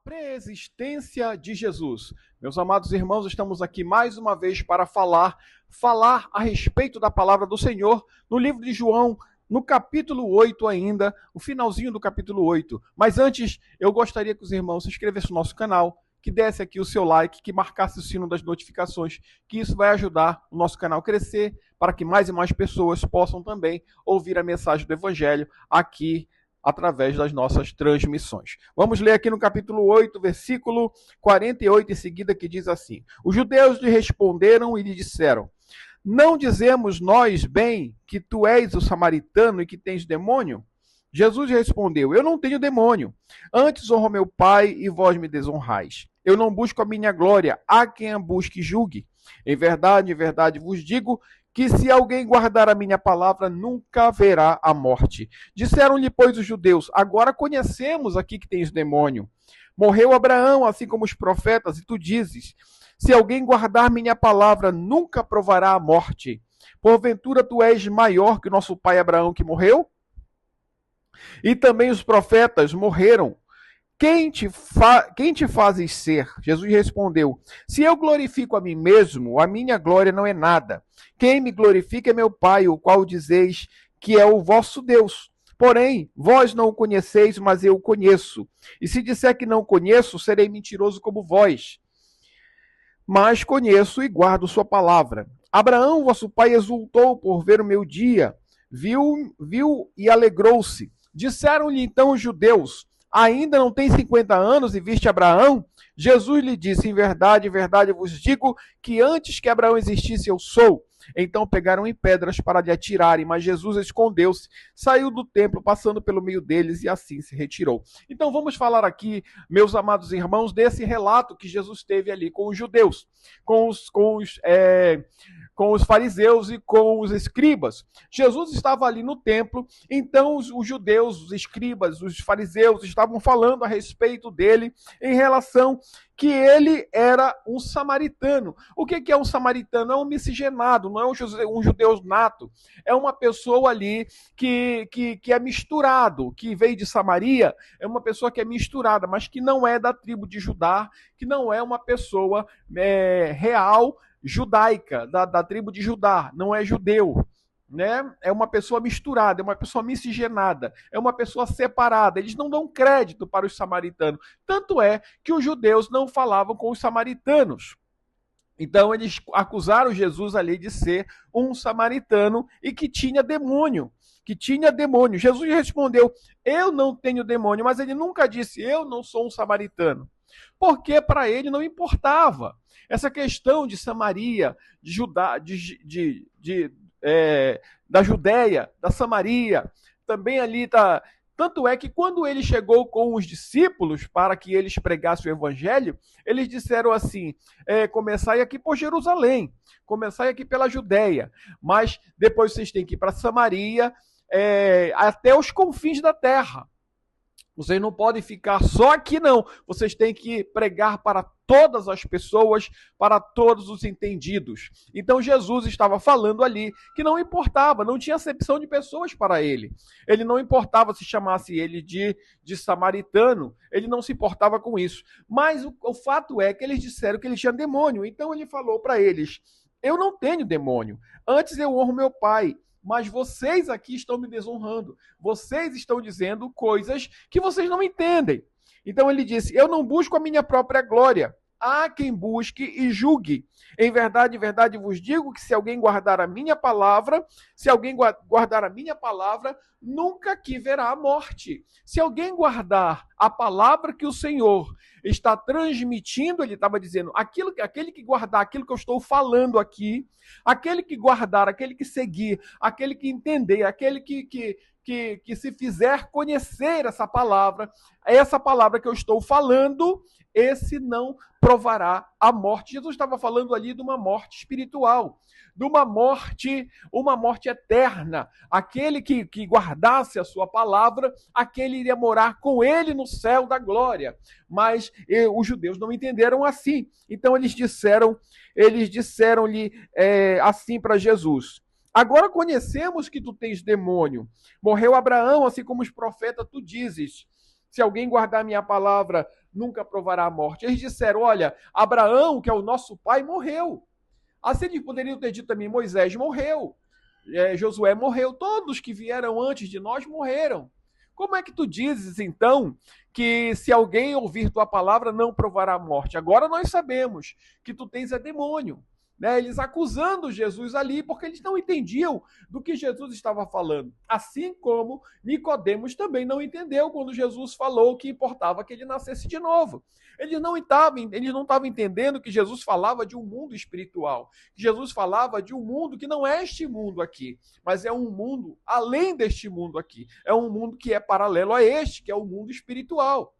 Preexistência de Jesus. Meus amados irmãos, estamos aqui mais uma vez para falar a respeito da palavra do Senhor no livro de João, no capítulo 8 ainda, o finalzinho do capítulo 8. Mas antes, eu gostaria que os irmãos se inscrevessem no nosso canal, que desse aqui o seu like, que marcasse o sino das notificações, que isso vai ajudar o nosso canal a crescer, para que mais e mais pessoas possam também ouvir a mensagem do Evangelho aqui através das nossas transmissões. Vamos ler aqui no capítulo 8, versículo 48 em seguida, que diz assim: Os judeus lhe responderam e lhe disseram: Não dizemos nós bem que tu és o samaritano e que tens demônio? Jesus respondeu: Eu não tenho demônio. Antes honro meu Pai e vós me desonrais. Eu não busco a minha glória, há quem a busque e julgue. Em verdade vos digo que se alguém guardar a minha palavra, nunca verá a morte. Disseram-lhe, pois, os judeus: Agora conhecemos aqui que tens demônio. Morreu Abraão, assim como os profetas, e tu dizes: Se alguém guardar minha palavra, nunca provará a morte. Porventura tu és maior que o nosso pai Abraão, que morreu? E também os profetas morreram. Quem te fazes ser? Jesus respondeu: Se eu glorifico a mim mesmo, a minha glória não é nada. Quem me glorifica é meu Pai, o qual dizeis que é o vosso Deus. Porém, vós não o conheceis, mas eu o conheço. E se disser que não conheço, serei mentiroso como vós. Mas conheço e guardo sua palavra. Abraão, vosso pai, exultou por ver o meu dia. Viu e alegrou-se. Disseram-lhe então os judeus: Ainda não tem 50 anos e viste Abraão? Jesus lhe disse: Em verdade vos digo que antes que Abraão existisse, eu sou. Então pegaram em pedras para lhe atirarem, mas Jesus escondeu-se, saiu do templo, passando pelo meio deles, e assim se retirou. Então vamos falar aqui, meus amados irmãos, desse relato que Jesus teve ali com os judeus, com os fariseus e com os escribas. Jesus estava ali no templo, então os judeus, os escribas, os fariseus estavam falando a respeito dele em relação que ele era um samaritano. O que é um samaritano? É um miscigenado, não é um judeu nato. É uma pessoa ali que é misturado, que veio de Samaria, é uma pessoa que é misturada, mas que não é da tribo de Judá, que não é uma pessoa real judaica, da tribo de Judá, não é judeu. Né? É uma pessoa misturada, é uma pessoa miscigenada, é uma pessoa separada. Eles não dão crédito para os samaritanos. Tanto é que os judeus não falavam com os samaritanos. Então eles acusaram Jesus ali de ser um samaritano e que tinha demônio. Jesus respondeu: Eu não tenho demônio, mas ele nunca disse: Eu não sou um samaritano. Porque para ele não importava. Essa questão de Samaria, de Judá, da Judéia, da Samaria, também ali está. Tanto é que quando ele chegou com os discípulos para que eles pregassem o evangelho, eles disseram assim: começai aqui por Jerusalém, começai aqui pela Judéia, mas depois vocês têm que ir para Samaria, até os confins da terra. Vocês não podem ficar só aqui, não. Vocês têm que pregar para todas as pessoas, para todos os entendidos. Então Jesus estava falando ali que não importava, não tinha acepção de pessoas para ele. Ele não importava se chamasse ele de samaritano, ele não se importava com isso. Mas o fato é que eles disseram que ele tinha demônio. Então ele falou para eles: Eu não tenho demônio. Antes eu honro meu Pai. Mas vocês aqui estão me desonrando. Vocês estão dizendo coisas que vocês não entendem. Então ele disse: Eu não busco a minha própria glória. Há quem busque e julgue. Em verdade vos digo que se alguém guardar a minha palavra, nunca que verá a morte. Se alguém guardar a palavra que o Senhor está transmitindo, ele estava dizendo, aquele que guardar aquilo que eu estou falando aqui, aquele que guardar, aquele que seguir, aquele que entender, aquele que se fizer conhecer essa palavra que eu estou falando, esse não provará a morte. Jesus estava falando ali de uma morte espiritual, de uma morte eterna. Aquele que guardasse a sua palavra, aquele iria morar com ele no céu da glória. Mas os judeus não entenderam assim. Então eles disseram-lhe assim para Jesus: Agora conhecemos que tu tens demônio. Morreu Abraão, assim como os profetas, tu dizes: Se alguém guardar a minha palavra, nunca provará a morte. Eles disseram, olha, Abraão, que é o nosso pai, morreu. Assim eles poderiam ter dito também, Moisés morreu, Josué morreu, todos que vieram antes de nós morreram. Como é que tu dizes, então, que se alguém ouvir tua palavra, não provará a morte? Agora nós sabemos que tu tens demônio. Né? Eles acusando Jesus ali, porque eles não entendiam do que Jesus estava falando. Assim como Nicodemos também não entendeu quando Jesus falou que importava que ele nascesse de novo. Eles não estavam entendendo que Jesus falava de um mundo espiritual. Que Jesus falava de um mundo que não é este mundo aqui, mas é um mundo além deste mundo aqui. É um mundo que é paralelo a este, que é o mundo espiritual.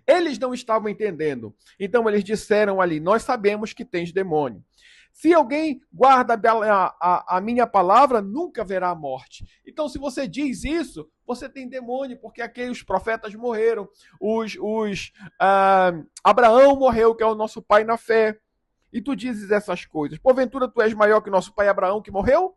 Eles não estavam entendendo. Então eles disseram ali, nós sabemos que tens demônio. Se alguém guarda a minha palavra, nunca verá a morte. Então, se você diz isso, você tem demônio, porque aqueles profetas morreram. Abraão morreu, que é o nosso pai na fé. E tu dizes essas coisas. Porventura, tu és maior que nosso pai Abraão, que morreu?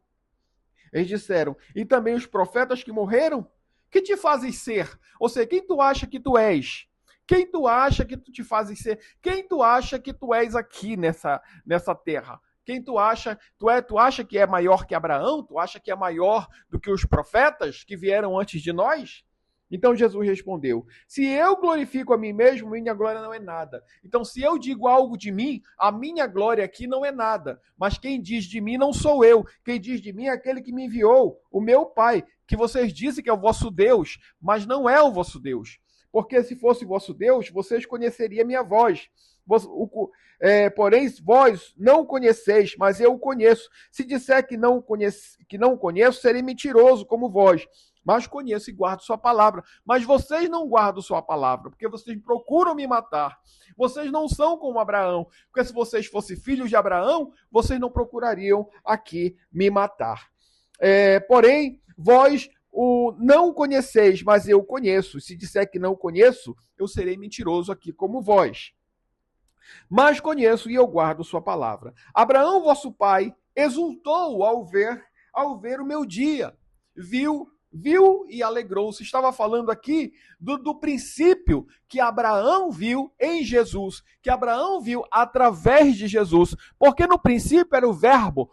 Eles disseram. E também os profetas que morreram? Que te fazem ser? Ou seja, quem tu acha que tu és? Quem tu acha que tu te fazes ser? Quem tu acha que tu és aqui nessa terra? Quem tu acha? Tu acha que é maior que Abraão? Tu acha que é maior do que os profetas que vieram antes de nós? Então Jesus respondeu, se eu glorifico a mim mesmo, minha glória não é nada. Então se eu digo algo de mim, a minha glória aqui não é nada. Mas quem diz de mim não sou eu. Quem diz de mim é aquele que me enviou, o meu Pai, que vocês dizem que é o vosso Deus, mas não é o vosso Deus. Porque se fosse vosso Deus, vocês conheceriam minha voz. Porém, vós não conheceis, mas eu o conheço. Se disser que não conheço, serei mentiroso como vós. Mas conheço e guardo sua palavra. Mas vocês não guardam sua palavra, porque vocês procuram me matar. Vocês não são como Abraão, porque se vocês fossem filhos de Abraão, vocês não procurariam aqui me matar. Porém, vós não conheceis, mas eu conheço. Se disser que não conheço, eu serei mentiroso aqui como vós. Mas conheço e eu guardo sua palavra. Abraão, vosso pai, exultou ao ver o meu dia. Viu e alegrou-se. Estava falando aqui do princípio que Abraão viu em Jesus, que Abraão viu através de Jesus, porque no princípio era o verbo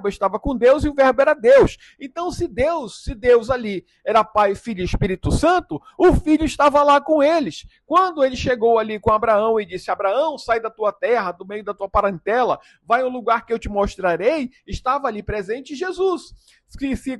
estava com Deus e o verbo era Deus. Então se Deus ali era Pai, Filho e Espírito Santo, o Filho estava lá com eles. Quando ele chegou ali com Abraão e disse, Abraão, sai da tua terra, do meio da tua parentela, vai ao lugar que eu te mostrarei, estava ali presente Jesus.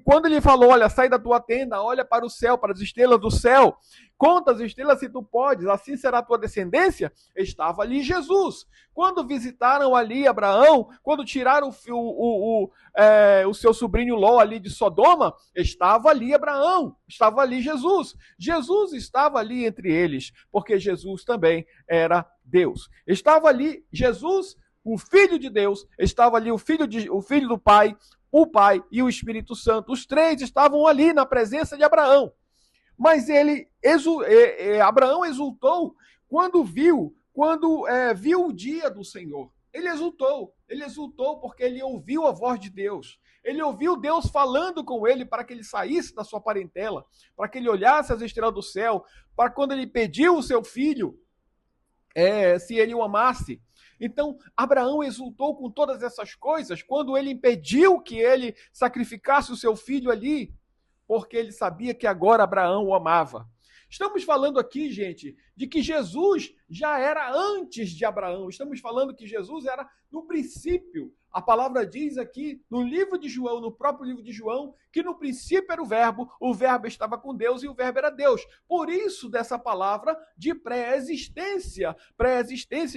Quando ele falou, olha, sai da tua tenda, olha para o céu, para as estrelas do céu, conta as estrelas se tu podes, assim será a tua descendência, estava ali Jesus. Quando visitaram ali Abraão, quando tiraram o seu sobrinho Ló ali de Sodoma, estava ali Abraão, estava ali Jesus. Jesus estava ali entre eles, porque Jesus também era Deus. Estava ali Jesus, o Filho de Deus, estava ali o filho do Pai, o Pai e o Espírito Santo. Os três estavam ali na presença de Abraão. Mas Abraão exultou quando viu o dia do Senhor. Ele exultou porque ele ouviu a voz de Deus. Ele ouviu Deus falando com ele para que ele saísse da sua parentela, para que ele olhasse as estrelas do céu, para quando ele pediu o seu filho, se ele o amasse. Então, Abraão exultou com todas essas coisas quando ele impediu que ele sacrificasse o seu filho ali, porque ele sabia que agora Abraão o amava. Estamos falando aqui, gente, de que Jesus já era antes de Abraão. Estamos falando que Jesus era no princípio. A palavra diz aqui no livro de João, no próprio livro de João, que no princípio era o verbo estava com Deus e o verbo era Deus. Por isso dessa palavra de pré-existência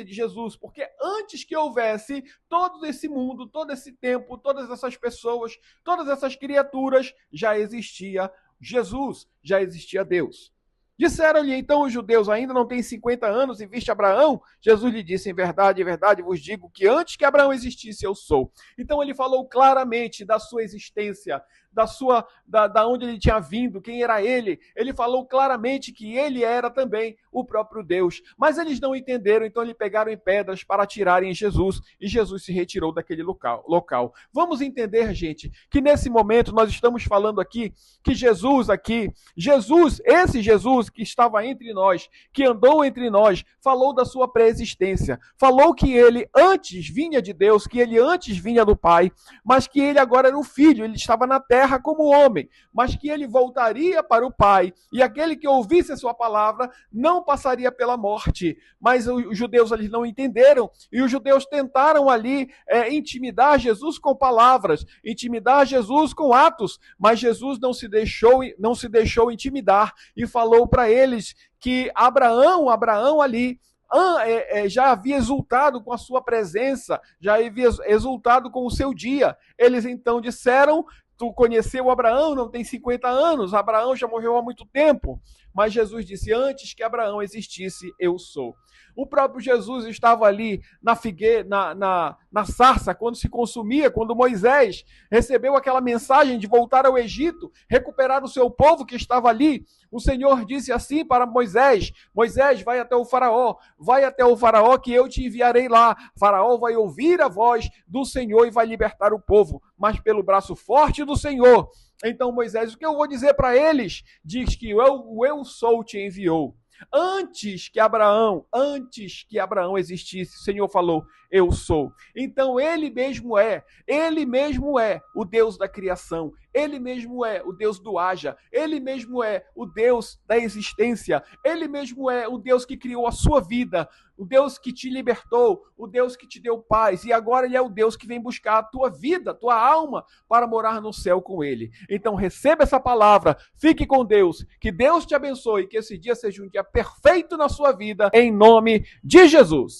de Jesus, porque antes que houvesse todo esse mundo, todo esse tempo, todas essas pessoas, todas essas criaturas, já existia Jesus, já existia Deus. Disseram-lhe então os judeus, ainda não tem 50 anos e viste Abraão? Jesus lhe disse, em verdade vos digo que antes que Abraão existisse, eu sou. Então ele falou claramente da sua existência, da onde ele tinha vindo, quem era ele. Ele falou claramente que ele era também o próprio Deus. Mas eles não entenderam, então eles pegaram em pedras para atirarem em Jesus, e Jesus se retirou daquele local. Vamos entender, gente, que nesse momento nós estamos falando aqui que Jesus, esse Jesus que estava entre nós, que andou entre nós, falou da sua pré-existência, falou que ele antes vinha de Deus, que ele antes vinha do Pai, mas que ele agora era o Filho, ele estava na terra como homem, mas que ele voltaria para o Pai, e aquele que ouvisse a sua palavra não passaria pela morte. Mas os judeus ali não entenderam, e os judeus tentaram ali intimidar Jesus com palavras, intimidar Jesus com atos, mas Jesus não se deixou intimidar, e falou para eles que Abraão ali já havia exultado com a sua presença, já havia exultado com o seu dia. Eles então disseram: tu conheceu Abraão, não tem 50 anos, Abraão já morreu há muito tempo. Mas Jesus disse: antes que Abraão existisse, eu sou. O próprio Jesus estava ali na figueira, na sarça, quando se consumia, quando Moisés recebeu aquela mensagem de voltar ao Egito, recuperar o seu povo que estava ali. O Senhor disse assim para Moisés: Moisés, vai até o faraó que eu te enviarei lá. Faraó vai ouvir a voz do Senhor e vai libertar o povo, mas pelo braço forte do Senhor. Então Moisés, o que eu vou dizer para eles? Diz que o eu sou te enviou. Antes que Abraão existisse, o Senhor falou: eu sou. Então ele mesmo é o Deus da criação, ele mesmo é o Deus do haja, ele mesmo é o Deus da existência, ele mesmo é o Deus que criou a sua vida, o Deus que te libertou, o Deus que te deu paz, e agora ele é o Deus que vem buscar a tua vida, a tua alma, para morar no céu com ele. Então receba essa palavra, fique com Deus, que Deus te abençoe, que esse dia seja um dia perfeito na sua vida, em nome de Jesus.